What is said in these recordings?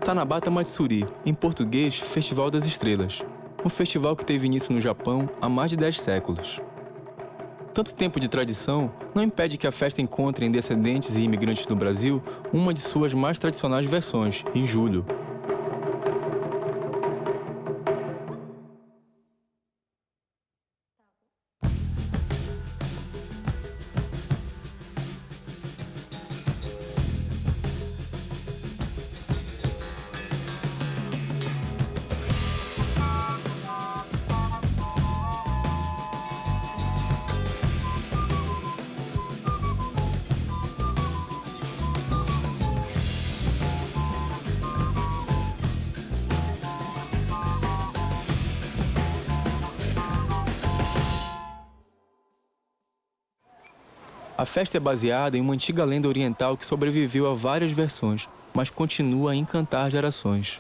Tanabata Matsuri, em português, Festival das Estrelas. Um festival que teve início no Japão há mais de 10 séculos. Tanto tempo de tradição não impede que a festa encontre em descendentes e imigrantes do Brasil uma de suas mais tradicionais versões, em julho. A festa é baseada em uma antiga lenda oriental que sobreviveu a várias versões, mas continua a encantar gerações.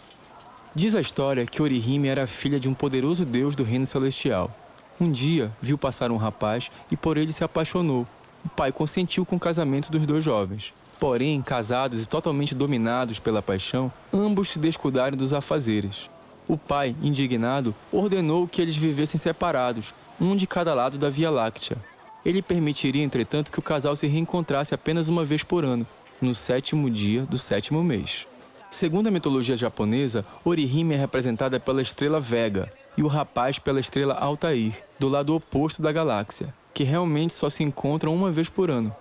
Diz a história que Orihime era filha de um poderoso deus do reino celestial. Um dia, viu passar um rapaz e por ele se apaixonou. O pai consentiu com o casamento dos dois jovens. Porém, casados e totalmente dominados pela paixão, ambos se descuidaram dos afazeres. O pai, indignado, ordenou que eles vivessem separados, um de cada lado da Via Láctea. Ele permitiria, entretanto, que o casal se reencontrasse apenas uma vez por ano, no 7º dia do 7º mês. Segundo a mitologia japonesa, Orihime é representada pela estrela Vega e o rapaz pela estrela Altair, do lado oposto da galáxia, que realmente só se encontram uma vez por ano.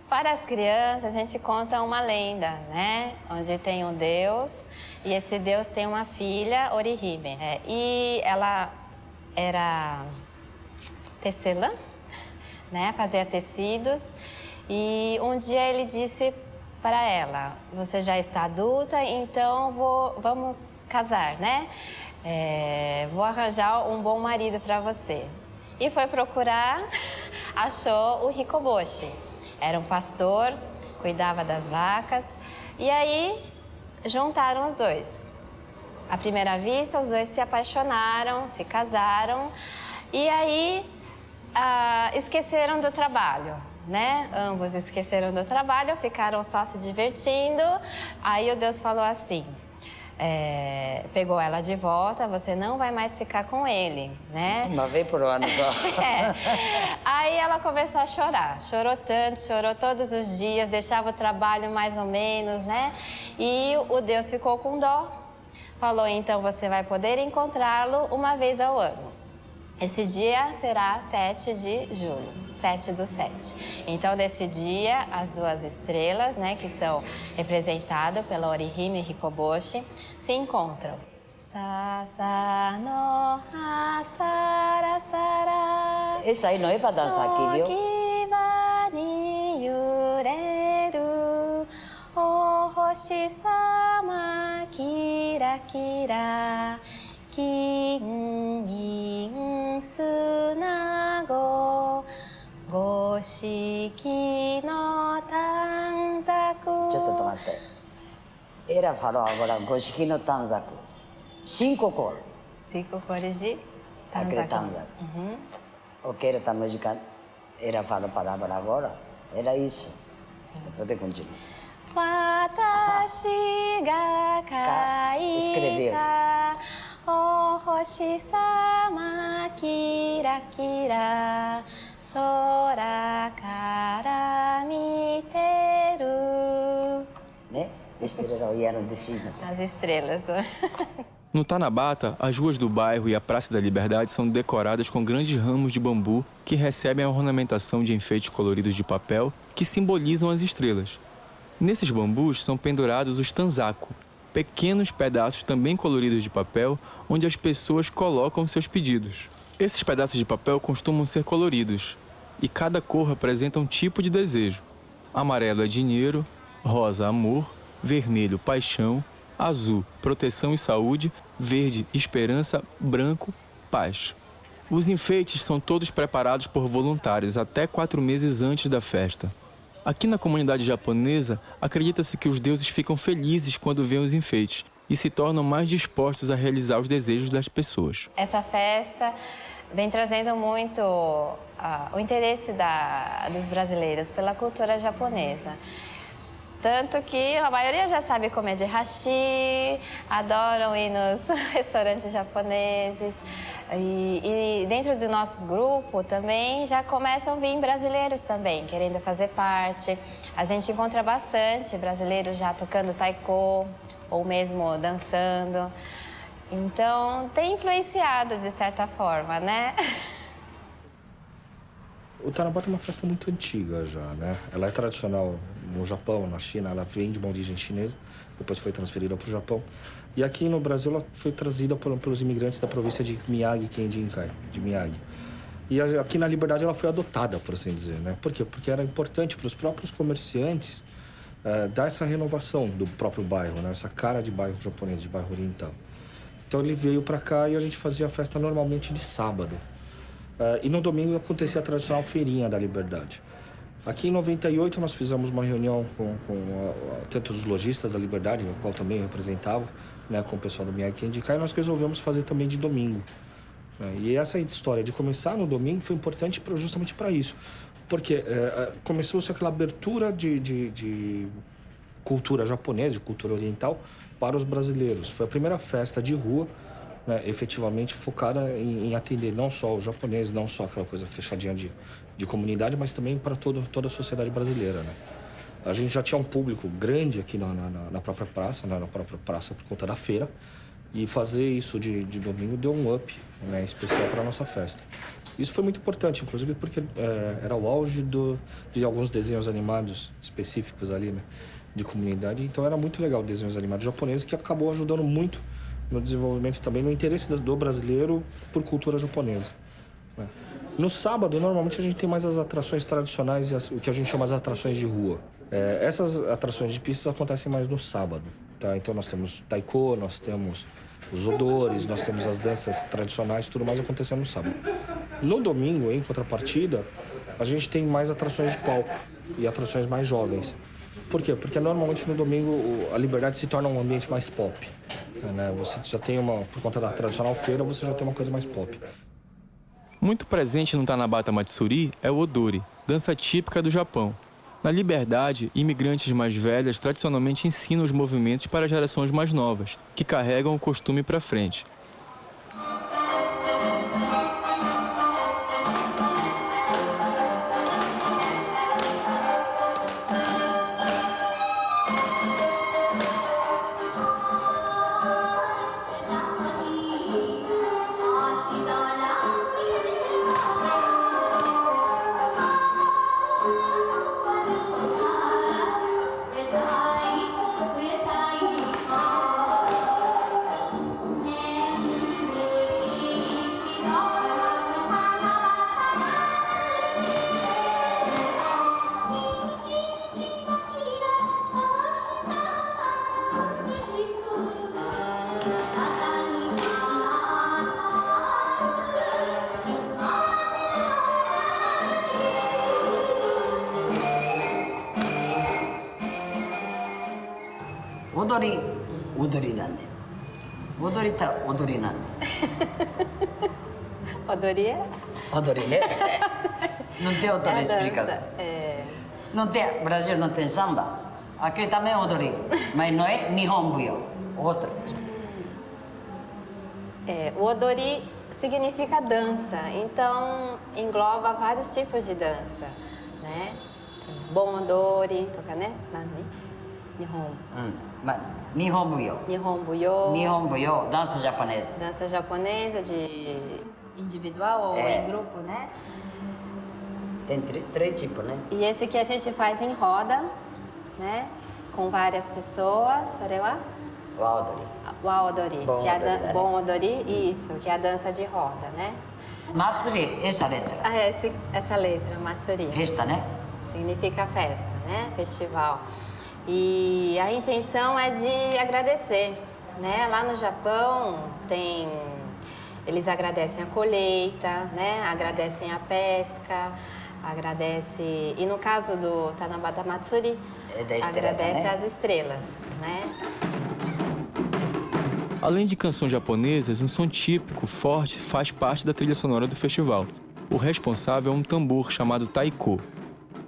Para as crianças, a gente conta uma lenda, né? Onde tem um deus e esse deus tem uma filha, Orihime. E ela era tecelã, né? Fazia tecidos. E um dia ele disse para ela: você já está adulta, então vamos casar, né? Vou arranjar um bom marido para você. E foi procurar, achou o Hikoboshi. Era um pastor, cuidava das vacas. E aí, juntaram os dois. À primeira vista, os dois se apaixonaram, se casaram. E aí, esqueceram do trabalho, né? Ambos esqueceram do trabalho, ficaram só se divertindo. Aí o Deus falou assim, pegou ela de volta, você não vai mais ficar com ele, né? Uma vez por ano só. Aí ela começou a chorar, chorou tanto, chorou todos os dias, deixava o trabalho mais ou menos, né? E o Deus ficou com dó, falou, então você vai poder encontrá-lo uma vez ao ano. Esse dia será 7 de julho, 7/7. Então, nesse dia, as duas estrelas, né, que são representadas pela Orihime e Hikoboshi, se encontram. Sasa no asara sara. Esse aí não é para dançar aqui, viu? Okiba ni yureru, o hoshi-sama kira kira. Ela falou agora, Goshiki no Tanzaku. 5 cores. 5 cores de Aquele Tanzaku. Tanzaku. O que ela está no gigante, ela fala a palavra agora, era isso. Depois continua. Watashi ga kaita o hoshi-sama kira kira sora kara miteru. Né? Estrela olhando de cima. As estrelas. No Tanabata, as ruas do bairro e a Praça da Liberdade são decoradas com grandes ramos de bambu que recebem a ornamentação de enfeites coloridos de papel que simbolizam as estrelas. Nesses bambus são pendurados os tanzaku, pequenos pedaços também coloridos de papel onde as pessoas colocam seus pedidos. Esses pedaços de papel costumam ser coloridos e cada cor representa um tipo de desejo. Amarelo é dinheiro, rosa amor, vermelho paixão, azul proteção e saúde, verde esperança, branco paz. Os enfeites são todos preparados por voluntários até 4 meses antes da festa. Aqui na comunidade japonesa, acredita-se que os deuses ficam felizes quando veem os enfeites e se tornam mais dispostos a realizar os desejos das pessoas. Essa festa vem trazendo muito o interesse dos brasileiros pela cultura japonesa. Tanto que a maioria já sabe comer de hashi, adoram ir nos restaurantes japoneses. E dentro do nosso grupo também já começam a vir brasileiros também, querendo fazer parte. A gente encontra bastante brasileiros já tocando taiko ou mesmo dançando. Então, tem influenciado de certa forma, né? O Tanabata é uma festa muito antiga já, né? Ela é tradicional no Japão, na China, ela vem de uma origem chinesa, depois foi transferida para o Japão. E aqui no Brasil ela foi trazida pelos imigrantes da província de Miyagi, Kendinkai, de Miyagi. E aqui na Liberdade ela foi adotada, por assim dizer, né? Por quê? Porque era importante para os próprios comerciantes dar essa renovação do próprio bairro, né? Essa cara de bairro japonês, de bairro oriental. Então ele veio para cá e a gente fazia a festa normalmente de sábado. E no domingo acontecia a tradicional feirinha da Liberdade. Aqui em 98 nós fizemos uma reunião com tanto os lojistas da Liberdade, o qual também eu representava, né, com o pessoal do Miyagi Kendinkai, e nós resolvemos fazer também de domingo. E essa história de começar no domingo foi importante justamente para isso. Porque começou-se aquela abertura de cultura japonesa, de cultura oriental, para os brasileiros. Foi a primeira festa de rua, né, efetivamente focada em atender não só os japoneses, não só aquela coisa fechadinha de comunidade, mas também para toda a sociedade brasileira, né? A gente já tinha um público grande aqui na própria praça, né, na própria praça por conta da feira, e fazer isso de domingo deu um up, né, especial para a nossa festa. Isso foi muito importante, inclusive porque era o auge de alguns desenhos animados específicos ali, né, de comunidade. Então era muito legal desenhos animados japoneses, que acabou ajudando muito no desenvolvimento também, no interesse do brasileiro por cultura japonesa, né? No sábado, normalmente, a gente tem mais as atrações tradicionais e o que a gente chama as atrações de rua. Essas atrações de pistas acontecem mais no sábado, tá? Então nós temos taiko, nós temos os odores, nós temos as danças tradicionais, tudo mais acontecendo no sábado. No domingo, em contrapartida, a gente tem mais atrações de palco e atrações mais jovens. Por quê? Porque normalmente no domingo a Liberdade se torna um ambiente mais pop, né? Você já tem por conta da tradicional feira, você já tem uma coisa mais pop. Muito presente no Tanabata Matsuri é o Odori, dança típica do Japão. Na Liberdade, imigrantes mais velhas tradicionalmente ensinam os movimentos para gerações mais novas, que carregam o costume para frente. Odoriなんで。踊りったら踊りなんで。Odori é? Odori, né? Não tem outra É a explicação. dança. É. Não tem, Brasil não tem samba. Aqui também é odori, mas não é Nihonbuyo. Outra. O odori significa dança, então engloba vários tipos de dança, né? Bon odori, toca, né? Nihon. Mas Nihonbuyo. Nihonbuyo. Nihonbuyo, dança japonesa. Dança japonesa de individual ou em grupo, né? Tem três tipos, né? E esse que a gente faz em roda, né? Com várias pessoas. Sorewa? Waodori. Waodori. Bon Que é odori, né? Bon odori, isso, que é a dança de roda, né? Matsuri, essa letra. Essa letra, Matsuri. Festa, né? Significa festa, né? Festival. E a intenção é de agradecer, né? Lá no Japão eles agradecem a colheita, né? Agradecem a pesca, agradece. E no caso do Tanabata Matsuri, agradece, né? As estrelas, né? Além de canções japonesas, um som típico, forte, faz parte da trilha sonora do festival. O responsável é um tambor chamado taiko.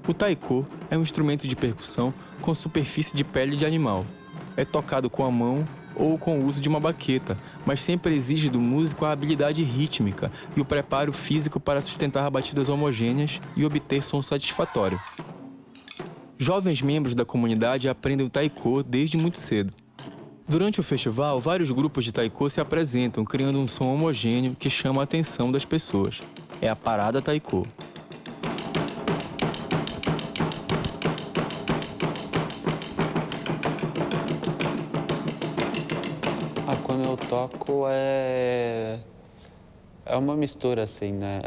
O taiko é um instrumento de percussão com superfície de pele de animal. É tocado com a mão ou com o uso de uma baqueta, mas sempre exige do músico a habilidade rítmica e o preparo físico para sustentar batidas homogêneas e obter som satisfatório. Jovens membros da comunidade aprendem o taiko desde muito cedo. Durante o festival, vários grupos de taiko se apresentam, criando um som homogêneo que chama a atenção das pessoas. É a Parada Taiko. Quando eu toco é uma mistura, assim, né?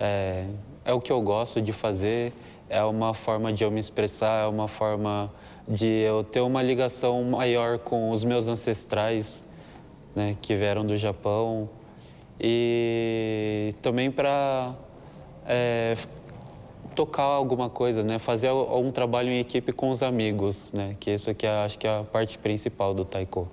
É o que eu gosto de fazer, é uma forma de eu me expressar, é uma forma de eu ter uma ligação maior com os meus ancestrais, né, que vieram do Japão. E também para tocar alguma coisa, né? Fazer um trabalho em equipe com os amigos, né? Que isso aqui acho que é a parte principal do taiko.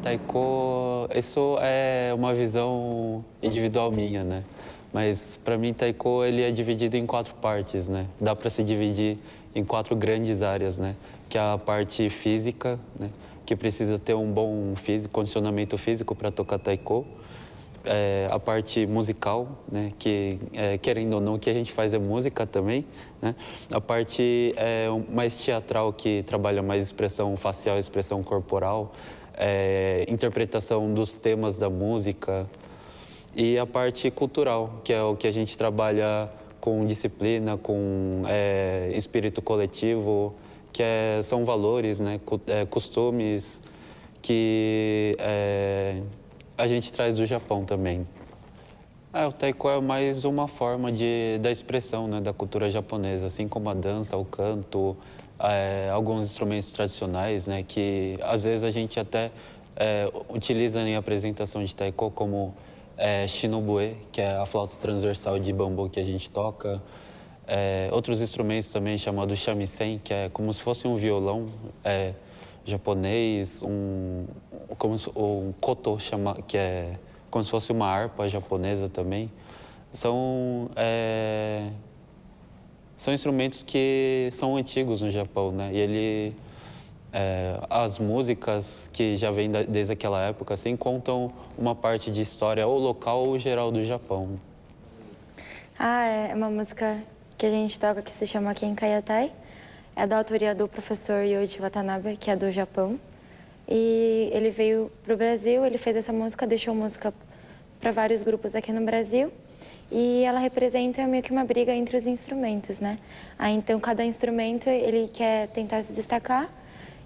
Taiko, isso é uma visão individual minha, né? Mas para mim Taiko ele é dividido em 4 partes, né? Dá para se dividir em 4 grandes áreas, né? Que é a parte física, né? Que precisa ter um bom condicionamento físico para tocar Taiko. A parte musical, né? Que querendo ou não, o que a gente faz é música também, né? A parte mais teatral, que trabalha mais expressão facial, expressão corporal, interpretação dos temas da música, e a parte cultural, que é o que a gente trabalha com disciplina, com espírito coletivo, que são valores, né? Costumes que a gente traz do Japão também. O taiko é mais uma forma da expressão, né, da cultura japonesa, assim como a dança, o canto, alguns instrumentos tradicionais, né, que às vezes a gente até utiliza em apresentação de taiko, como shinobue, que é a flauta transversal de bambu que a gente toca. Outros instrumentos também chamados shamisen, que é como se fosse um violão japonês, um koto, que é como se fosse uma harpa japonesa também. São instrumentos que são antigos no Japão, né? E as músicas que já vêm desde aquela época, assim, contam uma parte de história ou local ou geral do Japão. É uma música que a gente toca que se chama Kenkayatai. É da autoria do professor Yoichi Watanabe, que é do Japão. E ele veio para o Brasil, ele fez essa música, deixou música para vários grupos aqui no Brasil. E ela representa meio que uma briga entre os instrumentos, né? Então, cada instrumento, ele quer tentar se destacar.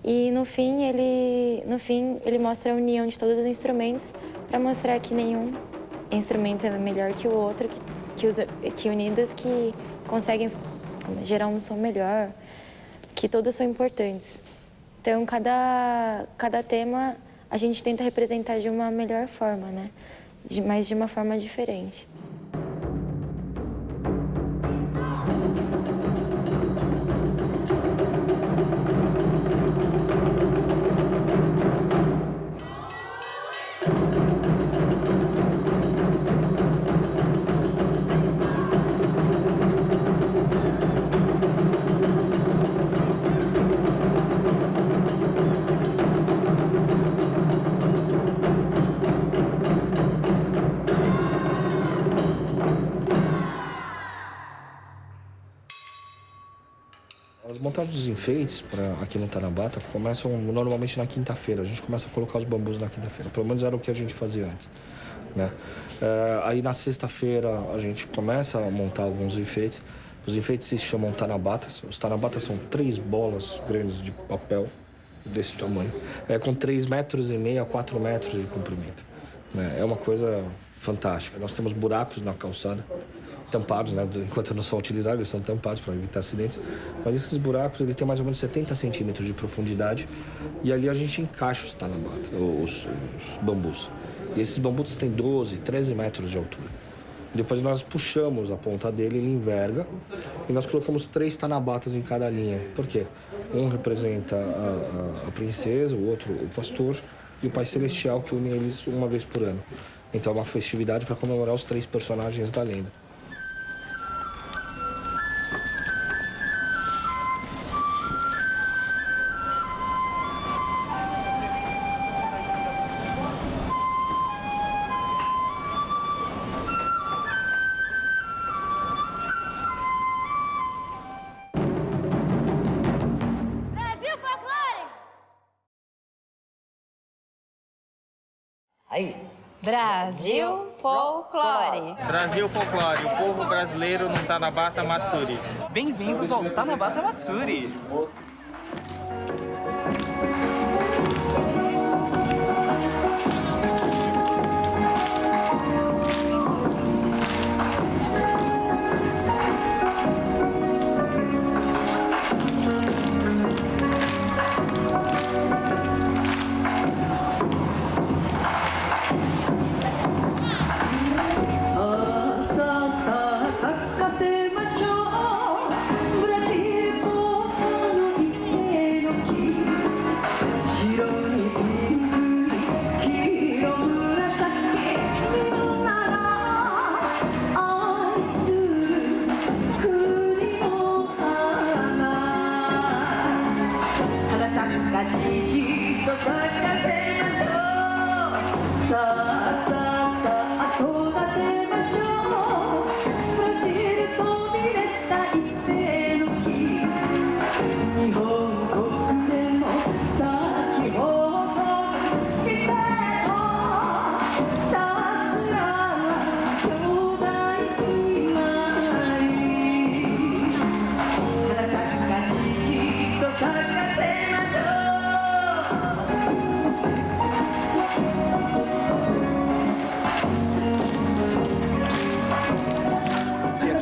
E, no fim, ele mostra a união de todos os instrumentos para mostrar que nenhum instrumento é melhor que o outro, que unidos que conseguem gerar um som melhor, que todos são importantes. Então, cada tema a gente tenta representar de uma melhor forma, né? Mas de uma forma diferente. caso dos enfeites, aqui no Tanabata, começam normalmente na quinta-feira. A gente começa a colocar os bambus na quinta-feira. Pelo menos era o que a gente fazia antes, né? Aí na sexta-feira a gente começa a montar alguns enfeites. Os enfeites se chamam Tanabatas. Os Tanabatas são 3 bolas grandes de papel desse tamanho, com 3,5 metros a 4 metros de comprimento. É uma coisa fantástica. Nós temos buracos na calçada, tampados, né? Enquanto não são utilizados, eles são tampados para evitar acidentes. Mas esses buracos, ele tem mais ou menos 70 centímetros de profundidade. E ali a gente encaixa os tanabatas, os bambus. E esses bambus têm 12, 13 metros de altura. Depois nós puxamos a ponta dele, ele enverga. E nós colocamos 3 tanabatas em cada linha. Por quê? Um representa a princesa, o outro o pastor e o Pai Celestial, que une eles uma vez por ano. Então é uma festividade para comemorar os 3 personagens da lenda. Aí. Brasil Folclore. Brasil Folclore, o povo brasileiro no Tanabata Matsuri. Bem-vindos ao Tanabata Matsuri.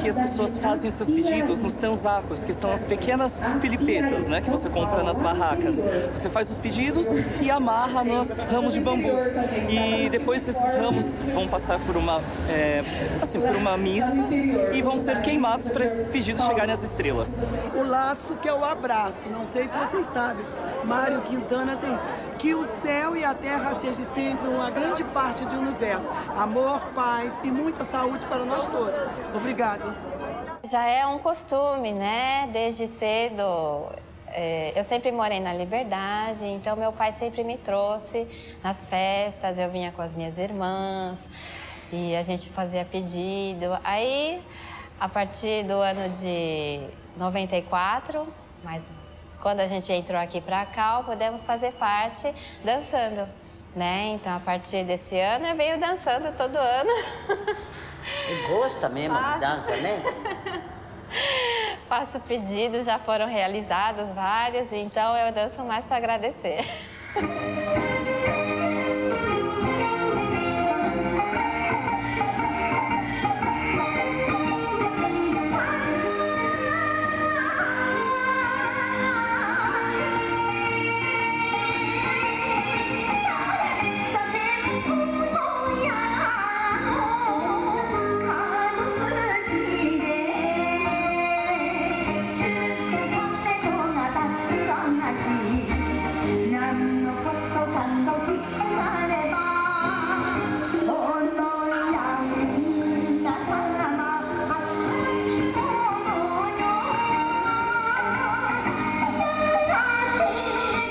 As pessoas fazem os seus pedidos nos tanzacos, que são as pequenas filipetas, né, que você compra nas barracas. Você faz os pedidos e amarra nos ramos de bambus. E depois esses ramos vão passar por uma missa e vão ser queimados para esses pedidos chegarem às estrelas. O laço, que é o abraço, não sei se vocês sabem, Mário Quintana tem isso. Que o céu e a terra seja sempre uma grande parte do universo. Amor, paz e muita saúde para nós todos. Obrigada. Já é um costume, né? Desde cedo. Eu sempre morei na Liberdade, então meu pai sempre me trouxe nas festas. Eu vinha com as minhas irmãs e a gente fazia pedido. Aí, a partir do ano de 94, mas quando a gente entrou aqui para cá, pudemos fazer parte dançando, né? Então, a partir desse ano, eu venho dançando todo ano. E gosta mesmo de dança, né? Faço pedidos, já foram realizados vários, então eu danço mais para agradecer.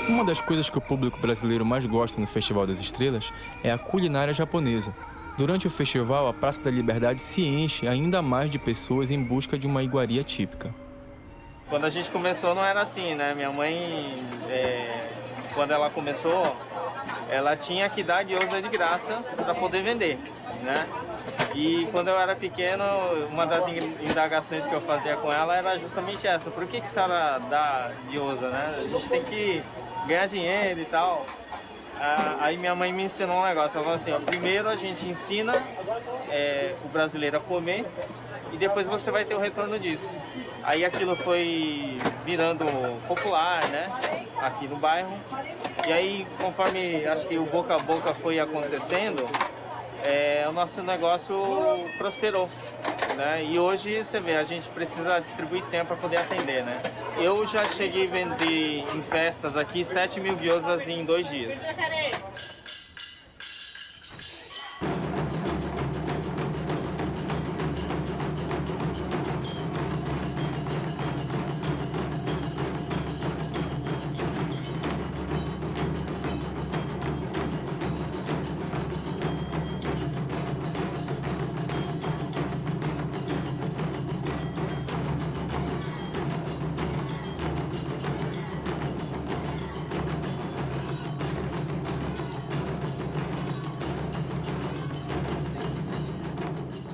Uma das coisas que o público brasileiro mais gosta no Festival das Estrelas é a culinária japonesa. Durante o festival, a Praça da Liberdade se enche ainda mais de pessoas em busca de uma iguaria típica. Quando a gente começou não era assim, né? Minha mãe, quando ela começou, ela tinha que dar gyoza de graça para poder vender, né? E quando eu era pequeno, uma das indagações que eu fazia com ela era justamente essa. Por que a senhora dá gyoza, né? A gente tem que ganhar dinheiro e tal. Aí minha mãe me ensinou um negócio. Ela falou assim, ó, primeiro a gente ensina o brasileiro a comer e depois você vai ter o retorno disso. Aí aquilo foi virando popular, né? Aqui no bairro. E aí, conforme acho que o boca a boca foi acontecendo, o nosso negócio prosperou, né? E hoje, você vê, a gente precisa distribuir sempre para poder atender, né? Eu já cheguei a vender em festas aqui 7.000 gyozas em 2 dias.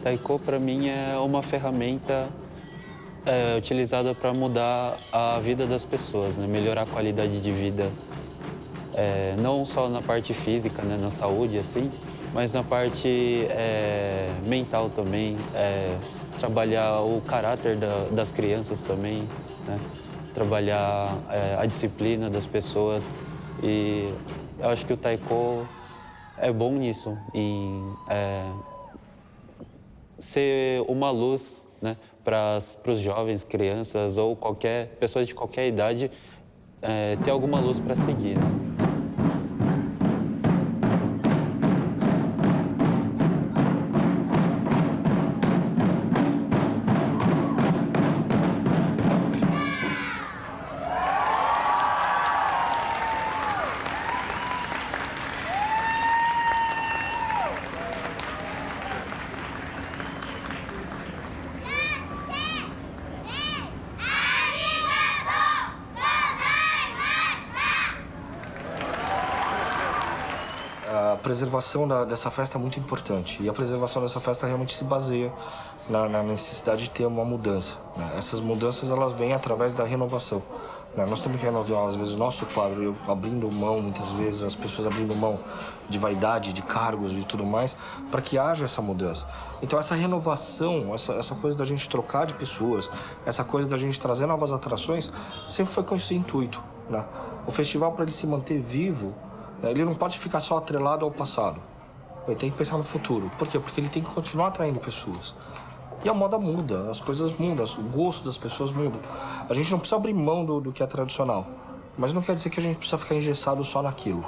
Taiko, para mim, é uma ferramenta utilizada para mudar a vida das pessoas, né? Melhorar a qualidade de vida, não só na parte física, né? Na saúde, assim, mas na parte mental também, trabalhar o caráter das crianças também, né? Trabalhar a disciplina das pessoas. E eu acho que o Taiko é bom nisso, em ser uma luz, né, para os jovens, crianças ou qualquer pessoa de qualquer idade ter alguma luz para seguir, né? A preservação dessa festa é muito importante. E a preservação dessa festa realmente se baseia na necessidade de ter uma mudança, né? Essas mudanças, elas vêm através da renovação, né? Nós temos que renovar, às vezes, o nosso quadro, eu abrindo mão, muitas vezes, as pessoas abrindo mão de vaidade, de cargos, de tudo mais, para que haja essa mudança. Então, essa renovação, essa coisa da gente trocar de pessoas, essa coisa da gente trazer novas atrações, sempre foi com esse intuito, né? O festival, para ele se manter vivo, ele não pode ficar só atrelado ao passado. Ele tem que pensar no futuro. Por quê? Porque ele tem que continuar atraindo pessoas. E a moda muda, as coisas mudam, o gosto das pessoas muda. A gente não precisa abrir mão do que é tradicional. Mas não quer dizer que a gente precisa ficar engessado só naquilo.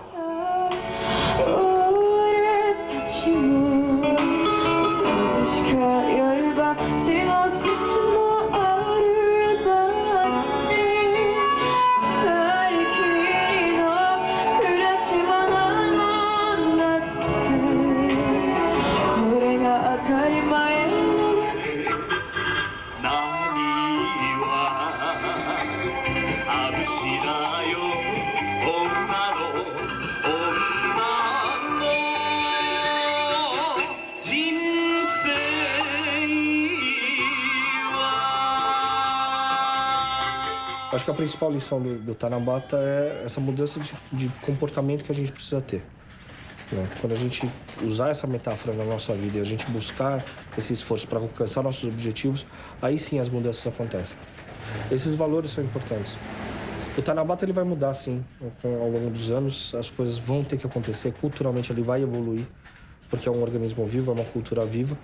Acho que a principal lição do Tanabata é essa mudança de comportamento que a gente precisa ter, né? Quando a gente usar essa metáfora na nossa vida e a gente buscar esse esforço para alcançar nossos objetivos, aí sim as mudanças acontecem. Esses valores são importantes. O Tanabata, ele vai mudar, sim. Ao longo dos anos, as coisas vão ter que acontecer. Culturalmente, ele vai evoluir, porque é um organismo vivo, é uma cultura viva.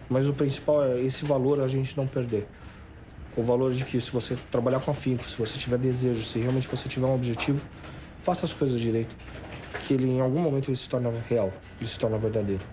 Mas o principal é esse valor a gente não perder. O valor de que se você trabalhar com afinco, se você tiver desejo, se realmente você tiver um objetivo, faça as coisas direito. Que ele, em algum momento, ele se torna real, ele se torna verdadeiro.